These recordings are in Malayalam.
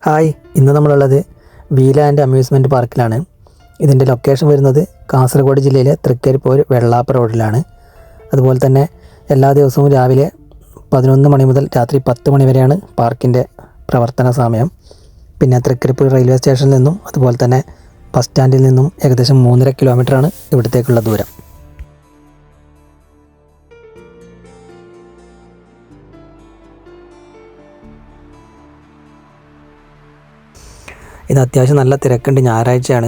ഹായ്, ഇന്ന് നമ്മളുള്ളത് വീലാൻഡ് അമ്യൂസ്മെൻറ്റ് പാർക്കിലാണ്. ഇതിൻ്റെ ലൊക്കേഷൻ വരുന്നത് കാസർഗോഡ് ജില്ലയിലെ തൃക്കരിപ്പൂർ വെള്ളാപ്പ റോഡിലാണ്. അതുപോലെ തന്നെ എല്ലാ ദിവസവും രാവിലെ 11 മണി മുതൽ രാത്രി 10 മണി വരെയാണ് പാർക്കിൻ്റെ പ്രവർത്തന സമയം. പിന്നെ തൃക്കരിപ്പൂർ റെയിൽവേ സ്റ്റേഷനിൽ നിന്നും അതുപോലെ തന്നെ ബസ് സ്റ്റാൻഡിൽ നിന്നും ഏകദേശം 3.5 കിലോമീറ്ററാണ് ഇവിടത്തേക്കുള്ള ദൂരം. ഇത് അത്യാവശ്യം നല്ല തിരക്കുണ്ട്. ഞായറാഴ്ചയാണ്.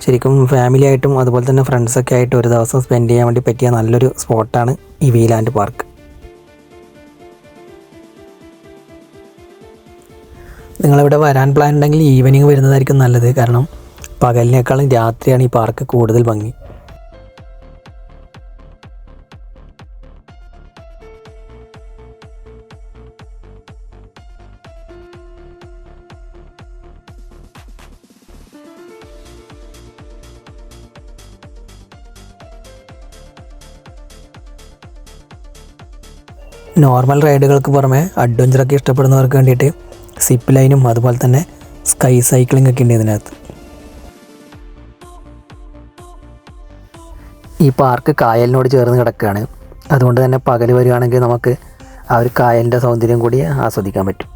ശരിക്കും ഫാമിലി ആയിട്ടും അതുപോലെ തന്നെ ഫ്രണ്ട്സൊക്കെ ആയിട്ട് ഒരു ദിവസം സ്പെൻഡ് ചെയ്യാൻ വേണ്ടി പറ്റിയ നല്ലൊരു സ്പോട്ടാണ് ഈ വീലാൻഡ് പാർക്ക്. നിങ്ങളിവിടെ വരാൻ പ്ലാൻ ഉണ്ടെങ്കിൽ ഈവനിങ് വരുന്നതായിരിക്കും നല്ലത്. കാരണം പകലിനേക്കാളും രാത്രിയാണ് ഈ പാർക്ക് കൂടുതൽ ഭംഗി. നോർമൽ റൈഡുകൾക്ക് പുറമെ അഡ്വഞ്ചറൊക്കെ ഇഷ്ടപ്പെടുന്നവർക്ക് വേണ്ടിയിട്ട് സിപ്പ് ലൈനും അതുപോലെ തന്നെ സ്കൈ സൈക്ലിംഗ് ഒക്കെ ഉണ്ട് ഇതിനകത്ത്. ഈ പാർക്ക് കായലിനോട് ചേർന്ന് കിടക്കുകയാണ്. അതുകൊണ്ട് തന്നെ പകൽ വരികയാണെങ്കിൽ നമുക്ക് ആ ഒരു കായലിൻ്റെ സൗന്ദര്യം കൂടി ആസ്വദിക്കാൻ പറ്റും.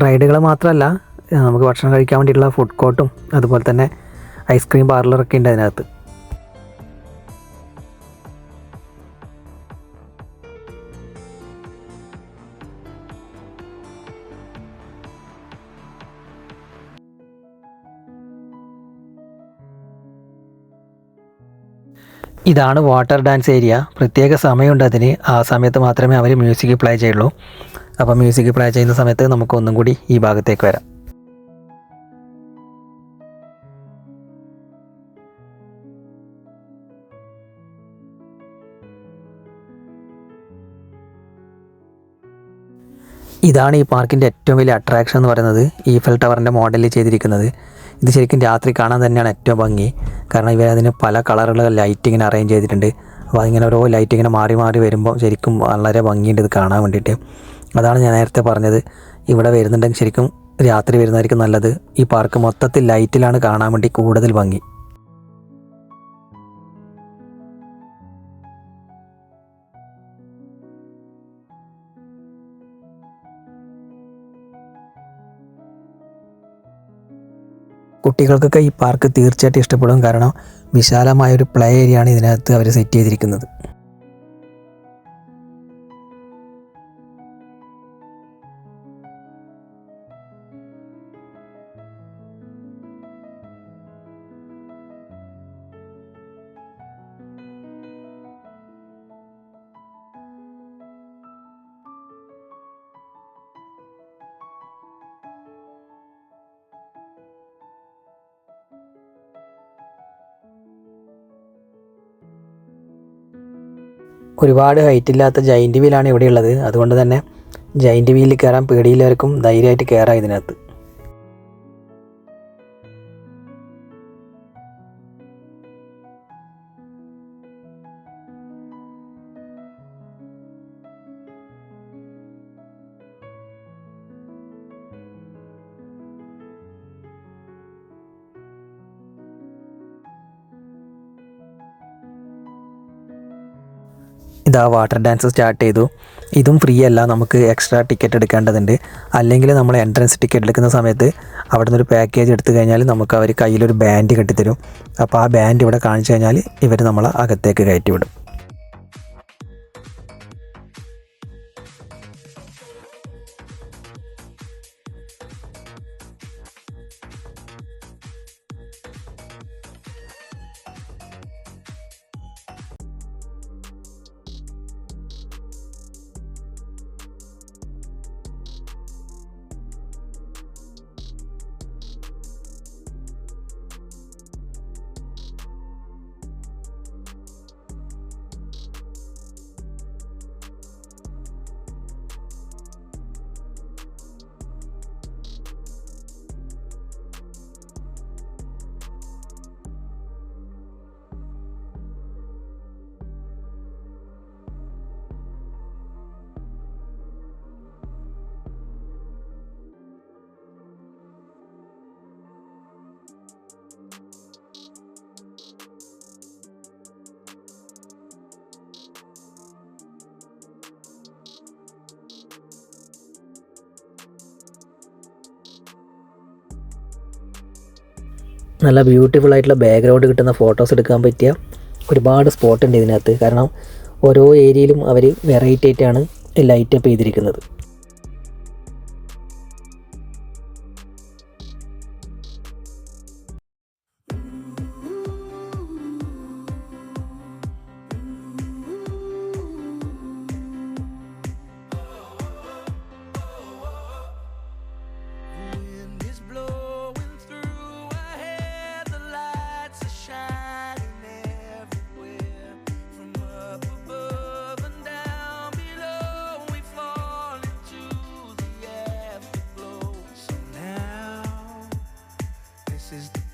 റൈഡുകൾ മാത്രമല്ല, നമുക്ക് ഭക്ഷണം കഴിക്കാൻ വേണ്ടിയിട്ടുള്ള ഫുഡ് കോർട്ടും അതുപോലെ തന്നെ ഐസ്ക്രീം പാർലറൊക്കെ ഉണ്ട് അതിനകത്ത്. ഇതാണ് വാട്ടർ ഡാൻസ് ഏരിയ. പ്രത്യേക സമയമുണ്ട് അതിന്. ആ സമയത്ത് മാത്രമേ അവർ മ്യൂസിക് പ്ലേ ചെയ്യുള്ളൂ. അപ്പോൾ മ്യൂസിക് പ്ലേ ചെയ്യുന്ന സമയത്ത് നമുക്ക് ഒന്നും കൂടി ഈ ഭാഗത്തേക്ക് വരാം. ഇതാണ് ഈ പാർക്കിൻ്റെ ഏറ്റവും വലിയ അട്രാക്ഷൻ എന്ന് പറയുന്നത്. ഈഫൽ ടവറിൻ്റെ മോഡലിൽ ചെയ്തിരിക്കുന്നത്. ഇത് ശരിക്കും രാത്രി കാണാൻ തന്നെയാണ് ഏറ്റവും ഭംഗി. കാരണം ഇവരതിന് പല കളറുള്ള ലൈറ്റ് ഇങ്ങനെ അറേഞ്ച് ചെയ്തിട്ടുണ്ട്. അപ്പോൾ അതിങ്ങനെ ഓരോ ലൈറ്റ് ഇങ്ങനെ മാറി മാറി വരുമ്പോൾ ശരിക്കും വളരെ ഭംഗിയുണ്ട് ഇത് കാണാൻ വേണ്ടിയിട്ട്. അതാണ് ഞാൻ നേരത്തെ പറഞ്ഞത്, ഇവിടെ വരുന്നുണ്ടെങ്കിൽ ശരിക്കും രാത്രി വരുന്നതായിരിക്കും നല്ലത്. ഈ പാർക്ക് മൊത്തത്തിൽ ലൈറ്റിലാണ് കാണാൻ വേണ്ടി കൂടുതൽ ഭംഗി. കുട്ടികൾക്കൊക്കെ ഈ പാർക്ക് തീർച്ചയായിട്ടും ഇഷ്ടപ്പെടും. കാരണം വിശാലമായൊരു പ്ലേ ഏരിയയാണ് ഇതിനകത്ത് അവർ സെറ്റ് ചെയ്തിരിക്കുന്നത്. ഒരുപാട് ഹൈറ്റ് ഇല്ലാത്ത ജൈൻറ്റ് വീലാണ് ഇവിടെയുള്ളത്. അതുകൊണ്ട് തന്നെ ജൈൻറ്റ് വീലിൽ കയറാൻ പേടിയില്ലാവർക്കും ധൈര്യമായിട്ട് കയറാം ഇതിനകത്ത്. ഇതാ വാട്ടർ ഡാൻസ് സ്റ്റാർട്ട് ചെയ്തു. ഇതും ഫ്രീ അല്ല, നമുക്ക് എക്സ്ട്രാ ടിക്കറ്റ് എടുക്കേണ്ടതുണ്ട്. അല്ലെങ്കിൽ നമ്മൾ എൻട്രൻസ് ടിക്കറ്റ് എടുക്കുന്ന സമയത്ത് അവിടെ നിന്നൊരു പാക്കേജ് എടുത്തു കഴിഞ്ഞാൽ നമുക്ക് അവർ കയ്യിലൊരു ബാൻഡ് കെട്ടിത്തരും. അപ്പോൾ ആ ബാൻഡ് ഇവിടെ കാണിച്ചു കഴിഞ്ഞാൽ ഇവർ നമ്മളെ അകത്തേക്ക് കയറ്റി വിടും. നല്ല ബ്യൂട്ടിഫുൾ ആയിട്ടുള്ള ബാക്ക്ഗ്രൗണ്ട് കിട്ടുന്ന ഫോട്ടോസ് എടുക്കാൻ പറ്റിയ ഒരുപാട് സ്പോട്ട് ഉണ്ട് ഇതിനകത്ത്. കാരണം ഓരോ ഏരിയയിലും അവർ വെറൈറ്റി ആയിട്ടാണ് ലൈറ്റപ്പ് ചെയ്തിരിക്കുന്നത്.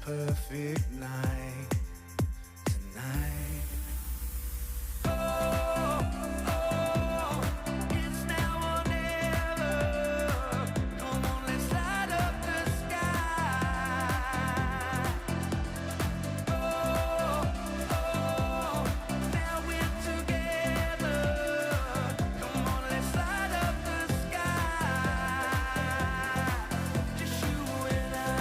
Perfect night tonight. It's now or never. Come on, let's light up the sky. Now we're together. Come on, let's light up the sky. Just you and I.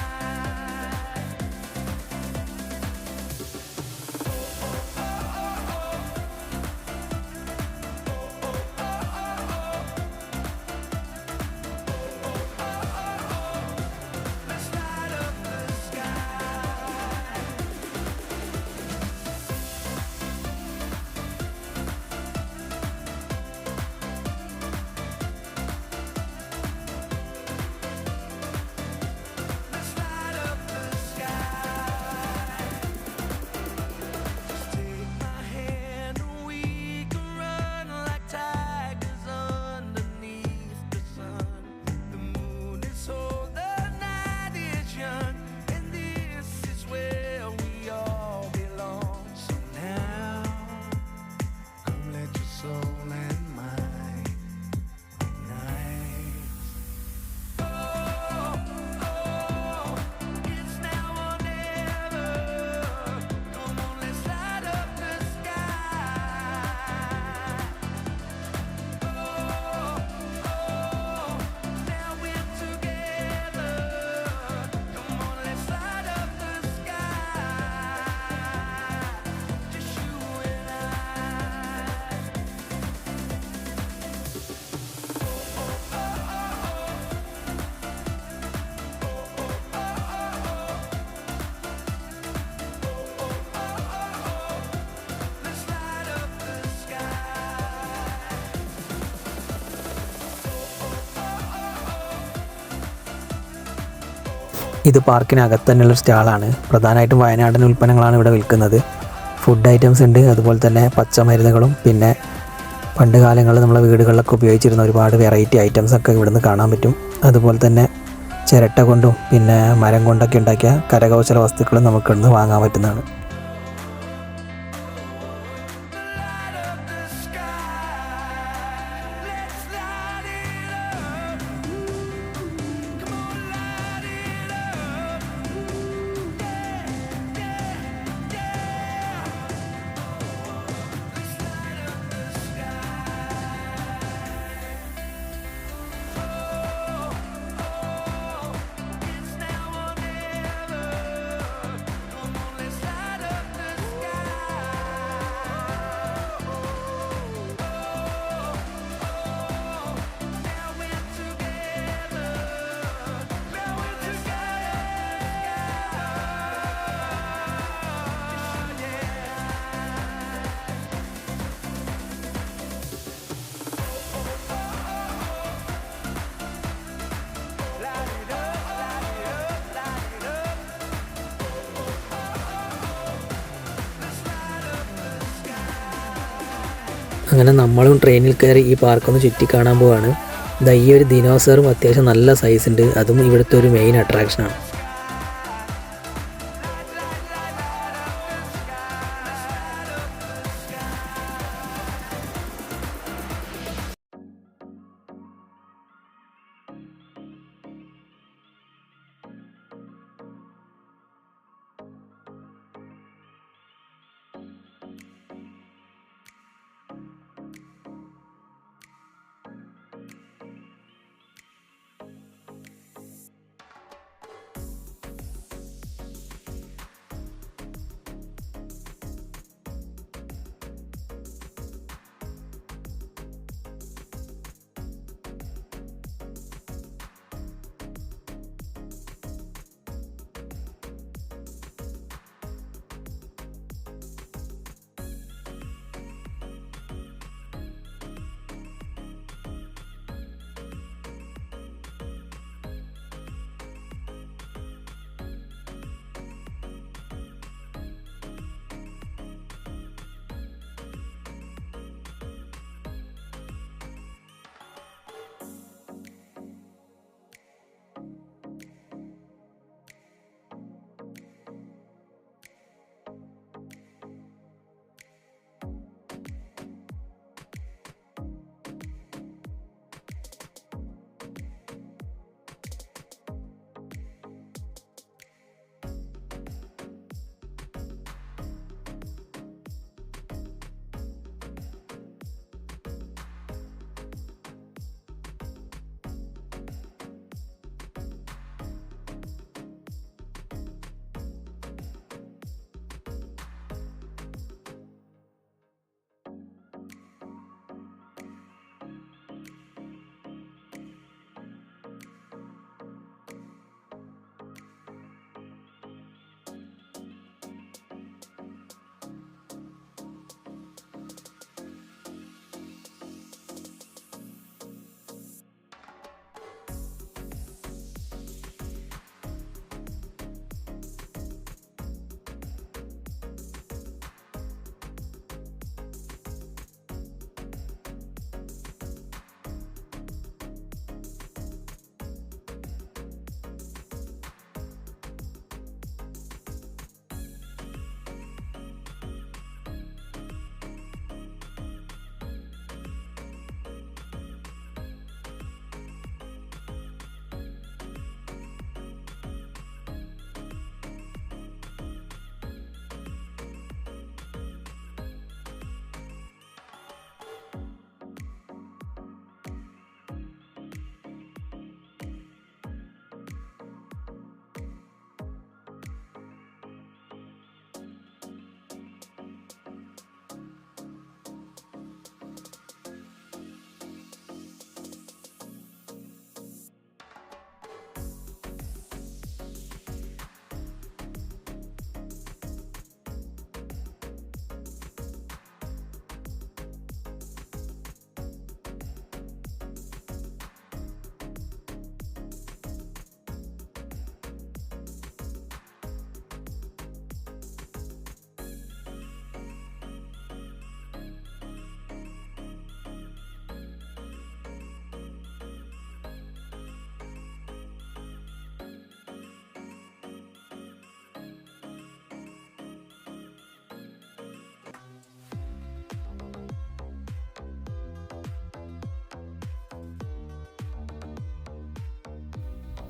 ഇത് പാർക്കിനകത്ത് തന്നെയുള്ളൊരു സ്റ്റാളാണ്. പ്രധാനമായിട്ടും വയനാടൻ ഉൽപ്പന്നങ്ങളാണ് ഇവിടെ വിൽക്കുന്നത്. ഫുഡ് ഐറ്റംസ് ഉണ്ട്, അതുപോലെ തന്നെ പച്ചമരുന്നുകളും പിന്നെ പണ്ട് കാലങ്ങളിൽ നമ്മളെ വീടുകളിലൊക്കെ ഉപയോഗിച്ചിരുന്ന ഒരുപാട് വെറൈറ്റി ഐറ്റംസൊക്കെ ഇവിടുന്ന് കാണാൻ പറ്റും. അതുപോലെ തന്നെ ചിരട്ട കൊണ്ടും പിന്നെ മരം കൊണ്ടൊക്കെ ഉണ്ടാക്കിയ കരകൗശല വസ്തുക്കളും നമുക്കിവിടുന്ന് വാങ്ങാൻ പറ്റുന്നതാണ്. അങ്ങനെ നമ്മളും ട്രെയിനിൽ കയറി ഈ പാർക്കൊന്ന് ചുറ്റി കാണാൻ പോവാണ്. ഈ ഒരു ദിനോസറും അത്യാവശ്യം നല്ല സൈസ് ഉണ്ട്, അതും ഇവിടുത്തെ ഒരു മെയിൻ അട്രാക്ഷനാണ്.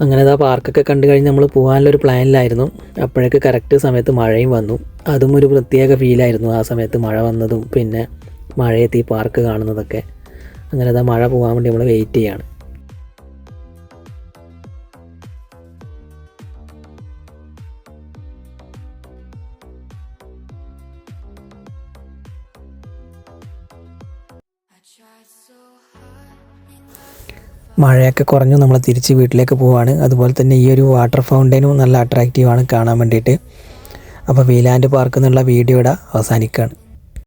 അങ്ങനെ ആ പാർക്കൊക്കെ കണ്ടു കഴിഞ്ഞ് നമ്മൾ പോകാനുള്ളൊരു പ്ലാനിലായിരുന്നു. അപ്പോഴേക്ക് കറക്റ്റ് സമയത്ത് മഴയും വന്നു. അതും ഒരു പ്രത്യേക ഫീലായിരുന്നു ആ സമയത്ത് മഴ വന്നതും പിന്നെ മഴയത്ത് ഈ പാർക്ക് കാണുന്നതൊക്കെ. അങ്ങനെ മഴ പോകാൻ വേണ്ടി നമ്മൾ വെയിറ്റ് ചെയ്യാണ്. മഴയൊക്കെ കുറഞ്ഞു, നമ്മൾ തിരിച്ച് വീട്ടിലേക്ക് പോവാണ്. അതുപോലെ തന്നെ ഈ ഒരു വാട്ടർ ഫൗണ്ടൈനും നല്ല അട്രാക്റ്റീവാണ് കാണാൻ വേണ്ടിയിട്ട്. അപ്പോൾ വീലാൻഡ് പാർക്ക് എന്നുള്ള വീഡിയോ ഇവിടെ അവസാനിക്കുകയാണ്.